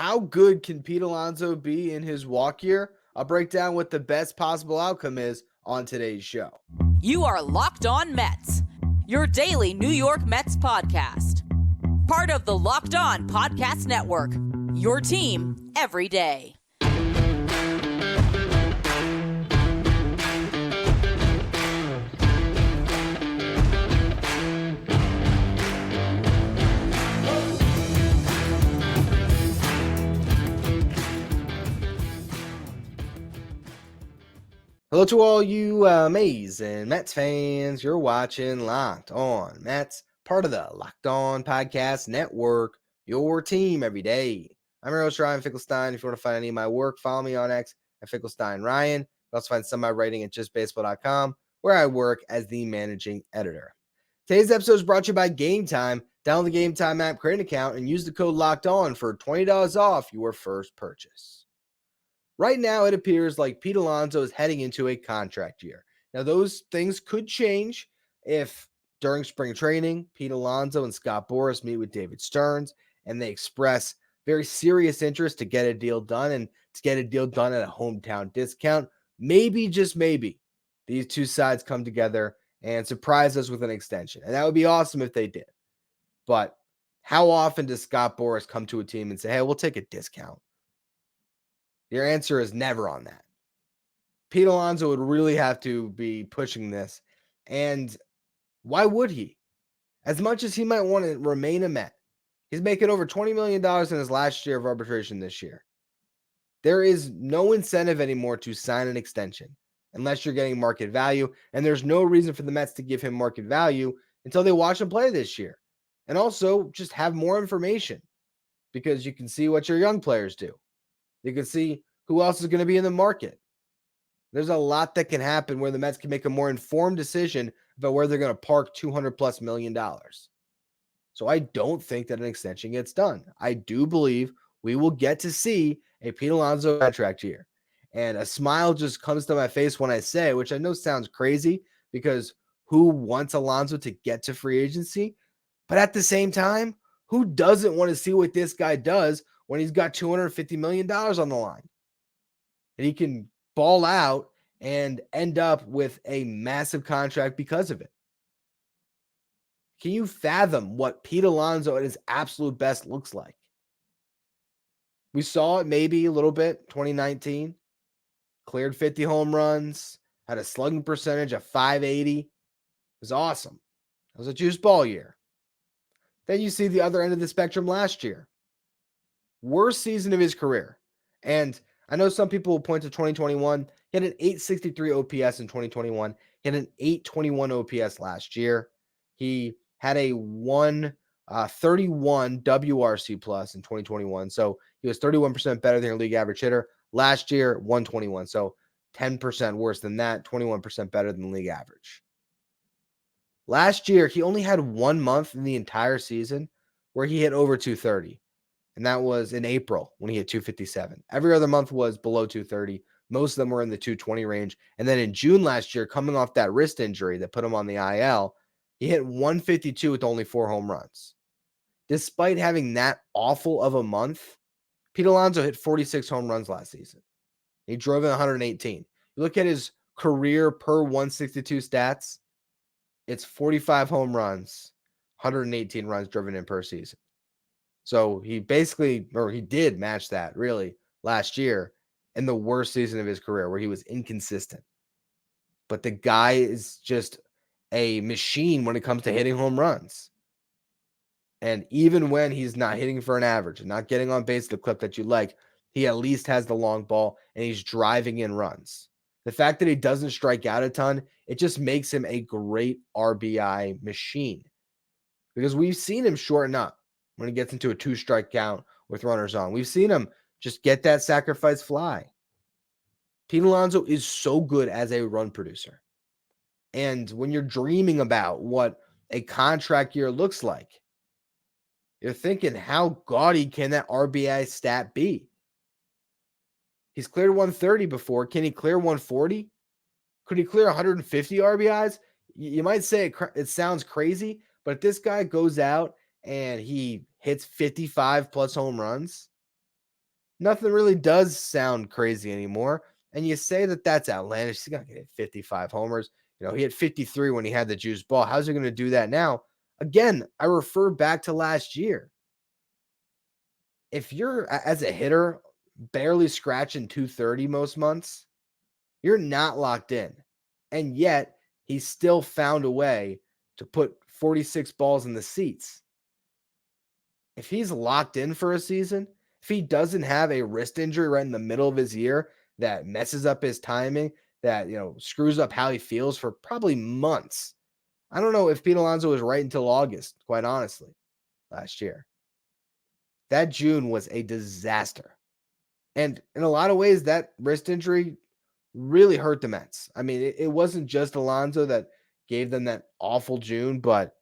How good can Pete Alonso be in his walk year? I'll break down what the best possible outcome is on today's show. You are Locked On Mets, your daily New York Mets podcast. Part of the Locked On Podcast Network, your team every day. Hello to all you amazing Mets fans. You're watching Locked On Mets, part of the Locked On Podcast Network, your team every day. I'm your host, Ryan Finkelstein. If you want to find any of my work, follow me on X at Finkelstein Ryan. You can also find some of my writing at justbaseball.com, where I work as the managing editor. Today's episode is brought to you by Gametime. Download the Gametime app, create an account, and use the code Locked On for $20 off your first purchase. Right now, it appears like Pete Alonso is heading into a contract year. Now, those things could change if during spring training, Pete Alonso and Scott Boras meet with David Stearns and they express very serious interest to get a deal done and to get a deal done at a hometown discount. Maybe, just maybe, these two sides come together and surprise us with an extension. And that would be awesome if they did. But how often does Scott Boras come to a team and say, hey, we'll take a discount? Your answer is never on that. Pete Alonso would really have to be pushing this. And why would he? As much as he might want to remain a Met, he's making over $20 million in his last year of arbitration this year. There is no incentive anymore to sign an extension unless you're getting market value. And there's no reason for the Mets to give him market value until they watch him play this year. And also just have more information because you can see what your young players do. You can see who else is going to be in the market. There's a lot that can happen where the Mets can make a more informed decision about where they're going to park $200+ million. So I don't think that an extension gets done. I do believe we will get to see a Pete Alonso contract year. And a smile just comes to my face when I say, which I know sounds crazy because who wants Alonso to get to free agency? But at the same time, who doesn't want to see what this guy does when he's got $250 million on the line? And he can ball out and end up with a massive contract because of it. Can you fathom what Pete Alonso at his absolute best looks like? We saw it maybe a little bit, 2019. Cleared 50 home runs, had a slugging percentage of .580. It was awesome. It was a juice ball year. Then you see the other end of the spectrum last year. Worst season of his career. And I know some people will point to 2021. He had an .863 OPS in 2021. He had an .821 OPS last year. He had a 131 WRC plus in 2021. So he was 31% better than your league average hitter. Last year, 121. So 10% worse than that, 21% better than the league average. Last year, he only had 1 month in the entire season where he hit over 230. And that was in April when he hit 257. Every other month was below 230. Most of them were in the 220 range. And then in June last year, coming off that wrist injury that put him on the IL, he hit 152 with only 4 home runs. Despite having that awful of a month, Pete Alonso hit 46 home runs last season. He drove in 118. You look at his career per 162 stats, it's 45 home runs, 118 runs driven in per season. So he did match that really last year in the worst season of his career where he was inconsistent. But the guy is just a machine when it comes to hitting home runs. And even when he's not hitting for an average and not getting on base the clip that you like, he at least has the long ball and he's driving in runs. The fact that he doesn't strike out a ton, it just makes him a great RBI machine. Because we've seen him shorten up when he gets into a 2-strike count with runners on. We've seen him just get that sacrifice fly. Pete Alonso is so good as a run producer. And when you're dreaming about what a contract year looks like, you're thinking, how gaudy can that RBI stat be? He's cleared 130 before. Can he clear 140? Could he clear 150 RBIs? You might say it sounds crazy, but if this guy goes out and he hits 55 plus home runs, nothing really does sound crazy anymore. And you say that that's outlandish. He's going to get 55 homers. He hit 53 when he had the juice ball. How's he going to do that now? Again, I refer back to last year. If you're, as a hitter, barely scratching 230 most months, you're not locked in. And yet, he still found a way to put 46 balls in the seats. If he's locked in for a season, if he doesn't have a wrist injury right in the middle of his year that messes up his timing, that screws up how he feels for probably months. I don't know if Pete Alonso was right until August, quite honestly, last year. That June was a disaster. And in a lot of ways, that wrist injury really hurt the Mets. I mean, it wasn't just Alonso that gave them that awful June, but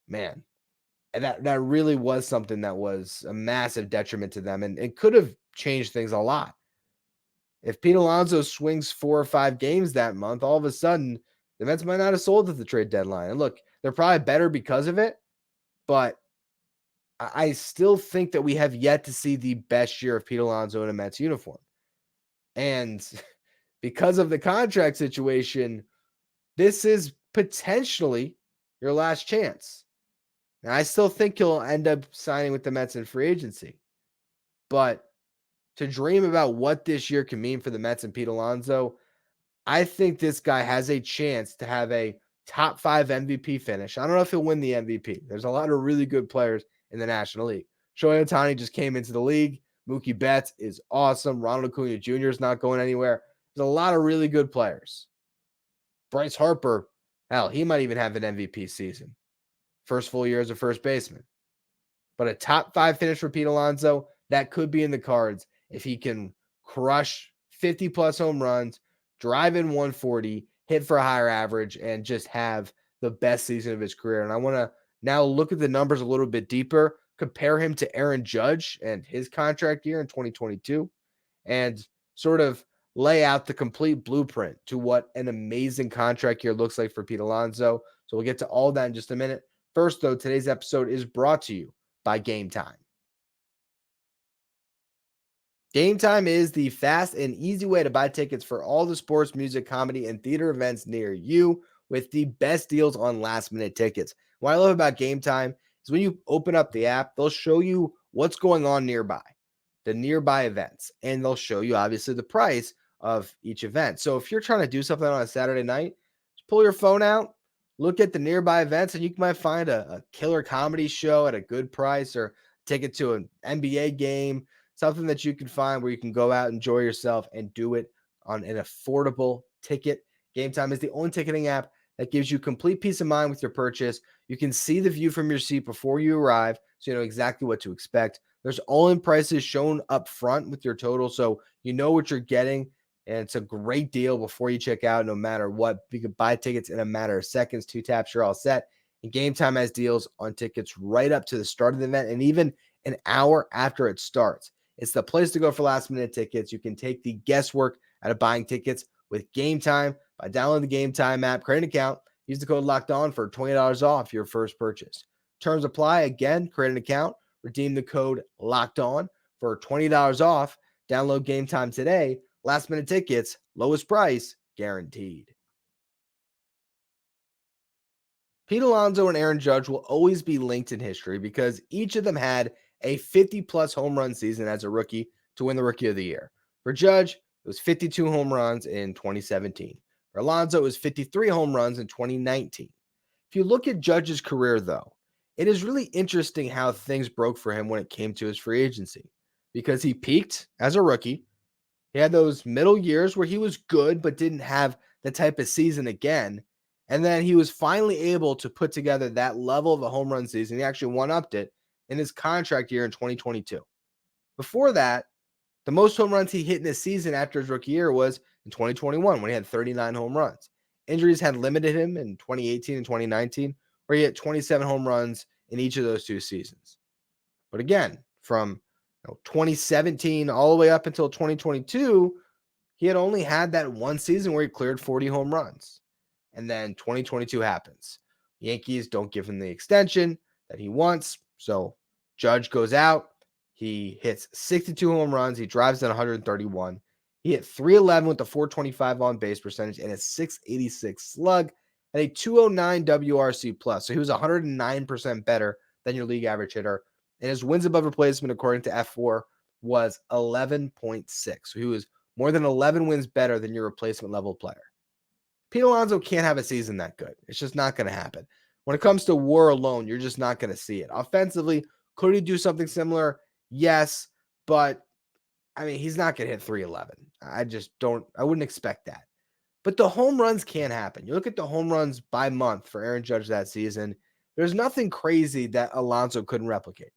man, that really was something that was a massive detriment to them, and it could have changed things a lot. If Pete Alonso swings 4 or 5 games that month, all of a sudden the Mets might not have sold at the trade deadline. And look, they're probably better because of it, but I still think that we have yet to see the best year of Pete Alonso in a Mets uniform. And because of the contract situation, this is potentially your last chance. Now, I still think he'll end up signing with the Mets in free agency. But to dream about what this year can mean for the Mets and Pete Alonso, I think this guy has a chance to have a top 5 MVP finish. I don't know if he'll win the MVP. There's a lot of really good players in the National League. Shohei Ohtani just came into the league. Mookie Betts is awesome. Ronald Acuna Jr. is not going anywhere. There's a lot of really good players. Bryce Harper, hell, he might even have an MVP season. First full year as a first baseman. But a top 5 finish for Pete Alonso, that could be in the cards if he can crush 50-plus home runs, drive in 140, hit for a higher average, and just have the best season of his career. And I want to now look at the numbers a little bit deeper, compare him to Aaron Judge and his contract year in 2022, and sort of lay out the complete blueprint to what an amazing contract year looks like for Pete Alonso. So we'll get to all that in just a minute. First, though, today's episode is brought to you by Gametime. Gametime is the fast and easy way to buy tickets for all the sports, music, comedy, and theater events near you with the best deals on last-minute tickets. What I love about Gametime is when you open up the app, they'll show you what's going on nearby, the nearby events, and they'll show you, obviously, the price of each event. So if you're trying to do something on a Saturday night, just pull your phone out, look at the nearby events, and you might find a killer comedy show at a good price, or ticket to an NBA game, something that you can find where you can go out, enjoy yourself, and do it on an affordable ticket. Gametime is the only ticketing app that gives you complete peace of mind with your purchase. You can see the view from your seat before you arrive, so you know exactly what to expect. There's all-in prices shown up front with your total, so you know what you're getting, and it's a great deal before you check out no matter what. You can buy tickets in a matter of seconds. 2 taps, you're all set. And Gametime has deals on tickets right up to the start of the event and even an hour after it starts. It's the place to go for last-minute tickets. You can take the guesswork out of buying tickets with Gametime by downloading the Gametime app, create an account, use the code LOCKEDON for $20 off your first purchase. Terms apply. Again, create an account, redeem the code LOCKEDON for $20 off. Download Gametime today. Last-minute tickets, lowest price, guaranteed. Pete Alonso and Aaron Judge will always be linked in history because each of them had a 50-plus home run season as a rookie to win the Rookie of the Year. For Judge, it was 52 home runs in 2017. For Alonso, it was 53 home runs in 2019. If you look at Judge's career, though, it is really interesting how things broke for him when it came to his free agency because he peaked as a rookie. He had those middle years where he was good but didn't have the type of season again. And then he was finally able to put together that level of a home run season. He actually one-upped it in his contract year in 2022. Before that, the most home runs he hit in a season after his rookie year was in 2021 when he had 39 home runs. Injuries had limited him in 2018 and 2019, where he hit 27 home runs in each of those 2 seasons. But again, from 2017 all the way up until 2022, he had only had that one season where he cleared 40 home runs. And then 2022 happens. Yankees don't give him the extension that he wants. So Judge goes out. He hits 62 home runs. He drives in 131. He hit 311 with a 425 on base percentage and a 686 slug and a 209 WRC plus. So he was 109% better than your league average hitter. And his wins above replacement, according to F4, was 11.6. So he was more than 11 wins better than your replacement level player. Pete Alonso can't have a season that good. It's just not going to happen. When it comes to WAR alone, you're just not going to see it. Offensively, could he do something similar? Yes, but I mean, he's not going to hit 311. I wouldn't expect that. But the home runs can happen. You look at the home runs by month for Aaron Judge that season, there's nothing crazy that Alonso couldn't replicate.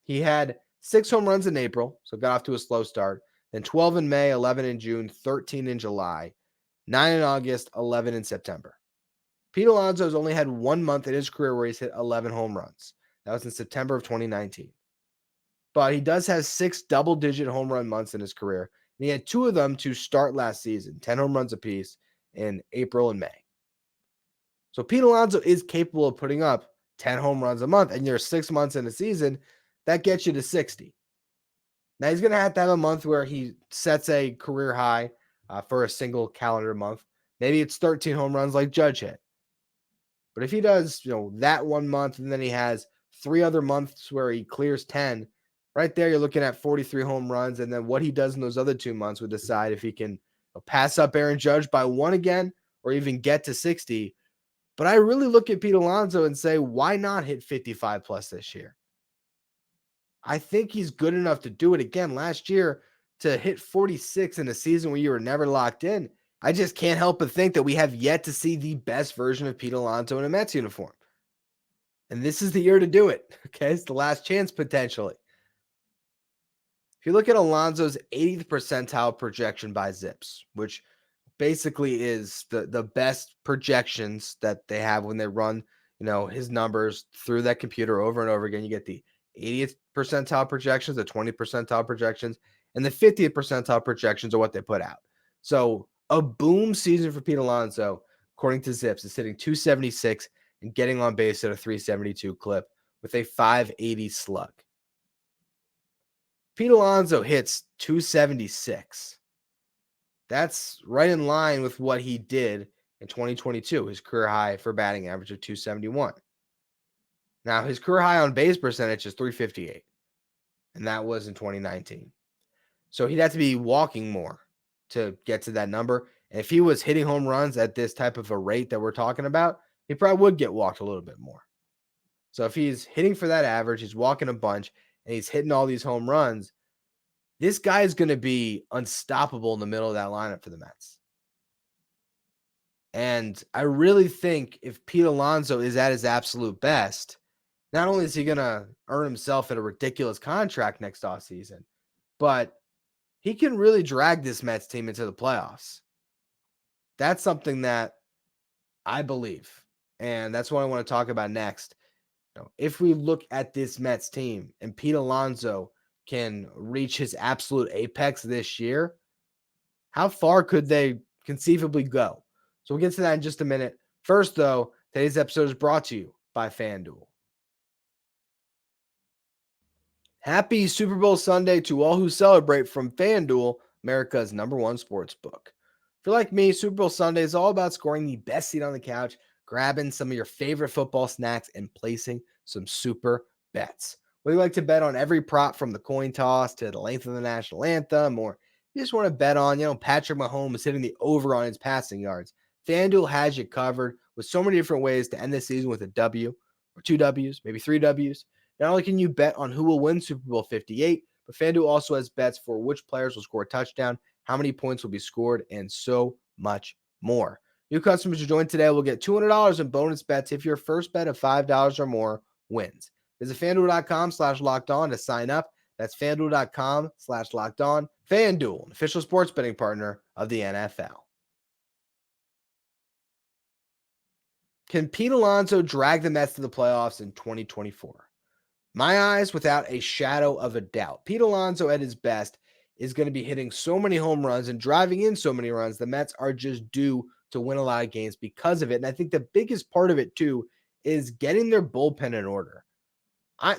He had 6 home runs in April, so got off to a slow start. Then 12 in May, 11 in June, 13 in July, 9 in August, 11 in September. Pete Alonso has only had 1 month in his career where he's hit 11 home runs. That was in September of 2019. But he does have 6 double-digit home run months in his career. And he had 2 of them to start last season, 10 home runs apiece in April and May. So Pete Alonso is capable of putting up 10 home runs a month, and you're 6 months in a season, that gets you to 60. Now he's going to have a month where he sets a career high for a single calendar month. Maybe it's 13 home runs like Judge hit. But if he does, that 1 month, and then he has 3 other months where he clears 10, right there you're looking at 43 home runs. And then what he does in those other 2 months would decide if he can pass up Aaron Judge by 1 again or even get to 60. But I really look at Pete Alonso and say, why not hit 55 plus this year? I think he's good enough to do it again. Last year, to hit 46 in a season where you were never locked in, I just can't help but think that we have yet to see the best version of Pete Alonso in a Mets uniform. And this is the year to do it. Okay, it's the last chance potentially. If you look at Alonso's 80th percentile projection by Zips, which basically is the best projections that they have when they run, his numbers through that computer over and over again. You get the 80th percentile projections, the 20th percentile projections, and the 50th percentile projections are what they put out. So a boom season for Pete Alonso, according to Zips, is hitting 276 and getting on base at a 372 clip with a 580 slug. Pete Alonso hits 276. That's right in line with what he did in 2022, his career high for batting average of 271. Now, his career high on base percentage is 358, and that was in 2019. So he'd have to be walking more to get to that number. And if he was hitting home runs at this type of a rate that we're talking about, he probably would get walked a little bit more. So if he's hitting for that average, he's walking a bunch, and he's hitting all these home runs, this guy is going to be unstoppable in the middle of that lineup for the Mets. And I really think if Pete Alonso is at his absolute best, not only is he going to earn himself at a ridiculous contract next offseason, but he can really drag this Mets team into the playoffs. That's something that I believe. And that's what I want to talk about next. If we look at this Mets team and Pete Alonso can reach his absolute apex this year, how far could they conceivably go? So we'll get to that in just a minute. First, though, today's episode is brought to you by FanDuel. Happy Super Bowl Sunday to all who celebrate from FanDuel, America's #1 sportsbook. If you're like me, Super Bowl Sunday is all about scoring the best seat on the couch, grabbing some of your favorite football snacks, and placing some super bets. We like to bet on every prop from the coin toss to the length of the national anthem, or you just want to bet on, Patrick Mahomes hitting the over on his passing yards. FanDuel has you covered with so many different ways to end the season with a W or 2 Ws, maybe 3 Ws. Not only can you bet on who will win Super Bowl 58, but FanDuel also has bets for which players will score a touchdown, how many points will be scored, and so much more. New customers who join today will get $200 in bonus bets if your first bet of $5 or more wins. Visit FanDuel.com/lockedon to sign up. That's FanDuel.com/lockedon. FanDuel, an official sports betting partner of the NFL. Can Pete Alonso drag the Mets to the playoffs in 2024? My eyes, without a shadow of a doubt. Pete Alonso at his best is going to be hitting so many home runs and driving in so many runs. The Mets are just due to win a lot of games because of it. And I think the biggest part of it, too, is getting their bullpen in order.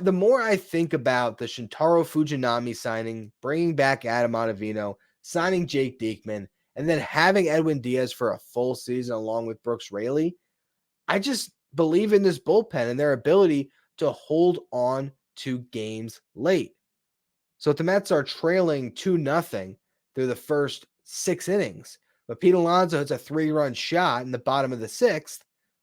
The more I think about the Shintaro Fujinami signing, bringing back Adam Ottavino, signing Jake Diekman, and then having Edwin Diaz for a full season along with Brooks Raley, I just believe in this bullpen and their ability to hold on to games late. So if the Mets are trailing 2-0 through the first 6 innings, but Pete Alonso hits a 3-run shot in the bottom of the 6th,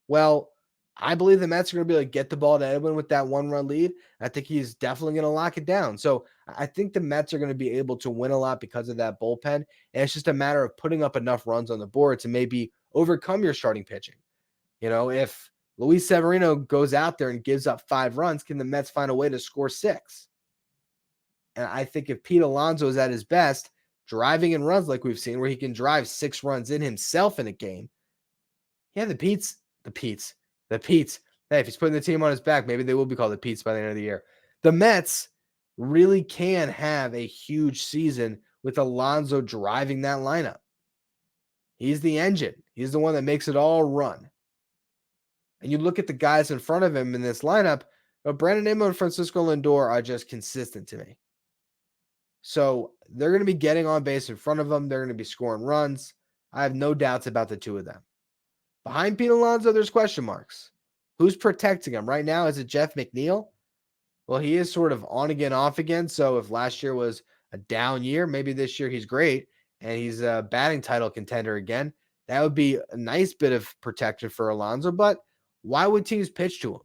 well, I believe the Mets are going to be able to get the ball to Edwin with that 1-run lead. I think he's definitely going to lock it down. So I think the Mets are going to be able to win a lot because of that bullpen. And it's just a matter of putting up enough runs on the board to maybe overcome your starting pitching. If Luis Severino goes out there and gives up 5 runs, can the Mets find a way to score 6? And I think if Pete Alonso is at his best, driving in runs like we've seen, where he can drive 6 runs in himself in a game, yeah, the Pete's. Hey, if he's putting the team on his back, maybe they will be called the Pete's by the end of the year. The Mets really can have a huge season with Alonso driving that lineup. He's the engine. He's the one that makes it all run. And you look at the guys in front of him in this lineup, Brandon Nimmo and Francisco Lindor are just consistent to me. So they're going to be getting on base in front of them. They're going to be scoring runs. I have no doubts about the two of them. Behind Pete Alonso, there's question marks. Who's protecting him? Right now, is it Jeff McNeil? Well, he is sort of on again, off again. So if last year was a down year, maybe this year he's great and he's a batting title contender again. That would be a nice bit of protection for Alonso. But why would teams pitch to him?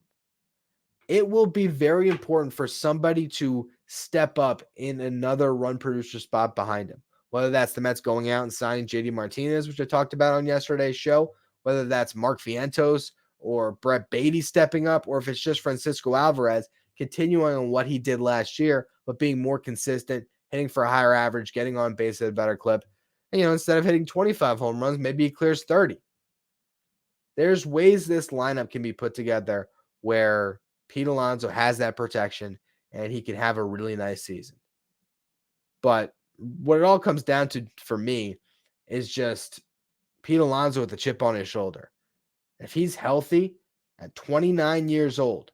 It will be very important for somebody to step up in another run producer spot behind him. Whether that's the Mets going out and signing JD Martinez, which I talked about on yesterday's show, whether that's Mark Vientos or Brett Beatty stepping up, or if it's just Francisco Alvarez continuing on what he did last year, but being more consistent, hitting for a higher average, getting on base at a better clip. And, instead of hitting 25 home runs, maybe he clears 30. There's ways this lineup can be put together where Pete Alonso has that protection and he can have a really nice season. But what it all comes down to for me is just Pete Alonso with a chip on his shoulder. If he's healthy at 29 years old,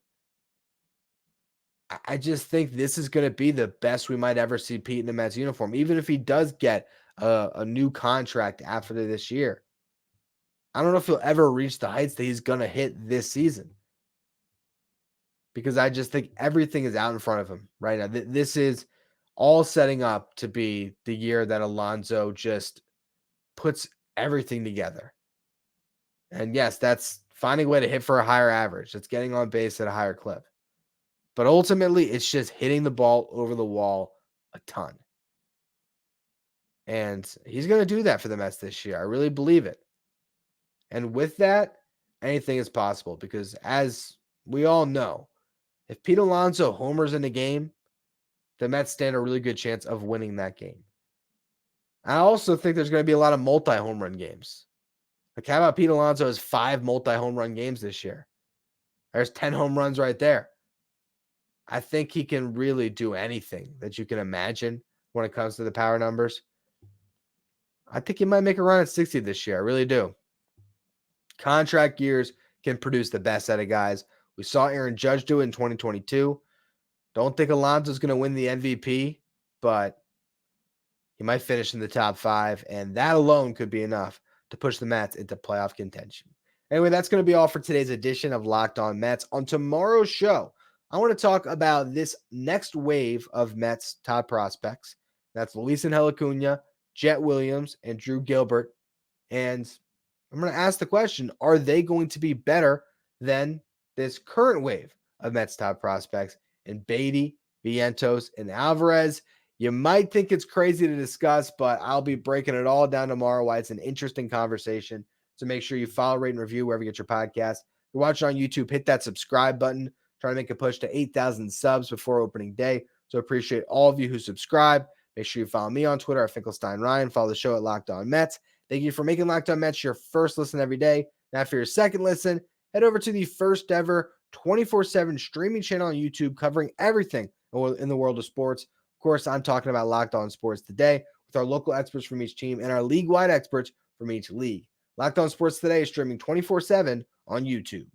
I just think this is going to be the best we might ever see Pete in the Mets uniform, even if he does get a new contract after this year. I don't know if he'll ever reach the heights that he's going to hit this season, because I just think everything is out in front of him right now. This is all setting up to be the year that Alonso just puts everything together. And yes, that's finding a way to hit for a higher average. That's getting on base at a higher clip. But ultimately, it's just hitting the ball over the wall a ton. And he's going to do that for the Mets this year. I really believe it. And with that, anything is possible, because as we all know, if Pete Alonso homers in a game, the Mets stand a really good chance of winning that game. I also think there's going to be a lot of multi-home run games. Like, how about Pete Alonso has 5 multi-home run games this year? There's 10 home runs right there. I think he can really do anything that you can imagine when it comes to the power numbers. I think he might make a run at 60 this year. I really do. Contract years can produce the best out of guys. We saw Aaron Judge do it in 2022. Don't think Alonso's going to win the MVP, but he might finish in the top 5, and that alone could be enough to push the Mets into playoff contention. Anyway, that's going to be all for today's edition of Locked On Mets. On tomorrow's show, I want to talk about this next wave of Mets top prospects. That's Luis Angel Acuna, Jet Williams, and Drew Gilbert. And I'm going to ask the question, are they going to be better than this current wave of Mets top prospects in Beatty, Vientos, and Alvarez? You might think it's crazy to discuss, but I'll be breaking it all down tomorrow why it's an interesting conversation. So make sure you follow, rate, and review wherever you get your podcast. If you're watching on YouTube, hit that subscribe button. Trying to make a push to 8,000 subs before opening day. So appreciate all of you who subscribe. Make sure you follow me on Twitter at Finkelstein Ryan. Follow the show at Locked On Mets. Thank you for making Locked On Mets your first listen every day. Now for your second listen, head over to the first ever 24/7 streaming channel on YouTube covering everything in the world of sports. Of course, I'm talking about Locked On Sports Today with our local experts from each team and our league-wide experts from each league. Locked On Sports Today is streaming 24/7 on YouTube.